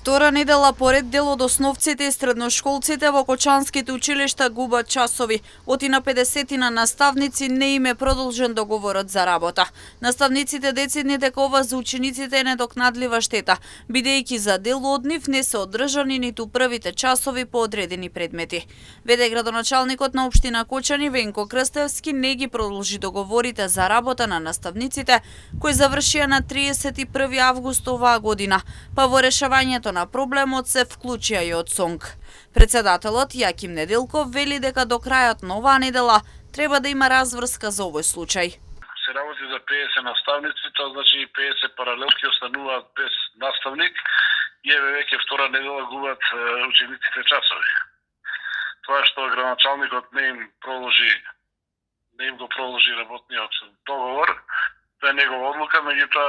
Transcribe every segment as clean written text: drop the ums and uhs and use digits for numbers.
Втора недела поред дел од основците и средношколците во кочанските училишта губат часови. Отина 50 наставници не им е продолжен договорот за работа. Наставниците децидни дека ова за учениците е недокнадлива штета, бидејќи за дел од нив не се одржани ниту првите часови по одредени предмети. Веде градоначалникот на општина Кочани Венко Крстевски не ги продолжи договорите за работа на наставниците кои завршија на 31 август оваа година, па во решавањето на проблемот се вклучија и од СОНК. Председателот Јаким Неделков вели дека до крајот на оваа недела треба да има разврска за овој случај. Се работи за 50 наставници, тоа значи 50 паралелки остануваат без наставник и еве веќе втора недела губат учениците часови. Тоа што градоначалникот не им го продолжи работниот договор, тоа е негова одлука, меѓутоа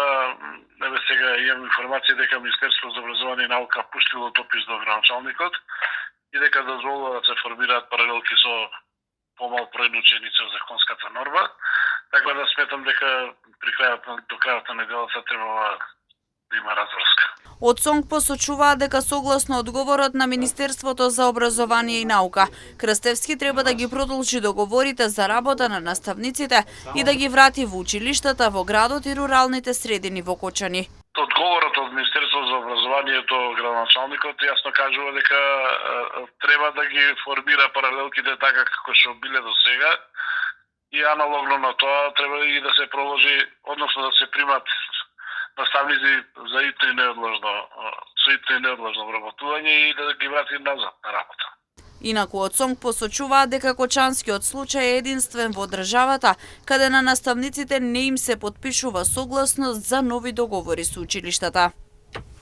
еве сега имам информација дека Министерството за образование и наука пуштило допис до градоначалникот и дека дозволува да се формираат паралелки со помал број ученици од законската норма. Така да сметам дека до крајот на неделата треба да има разврска. Од СОНК посочуваат дека согласно одговорот на Министерството за образование и наука, Крстевски треба да ги продолжи договорите за работа на наставниците и да ги врати во училиштата во градот и руралните средини во Кочани. Одговорот од Министерството за образованието градоначалникот јасно кажува дека треба да ги формира паралелките така како што биле до сега и аналогно на тоа треба и да се продолжи, односно да се примат наставници за итно и неодлажно вработување и да ги врати назад на работа. Инаку од СОНК посочуваат дека кочанскиот случај е единствен во државата, каде на наставниците не им се потпишува согласност за нови договори со училиштата.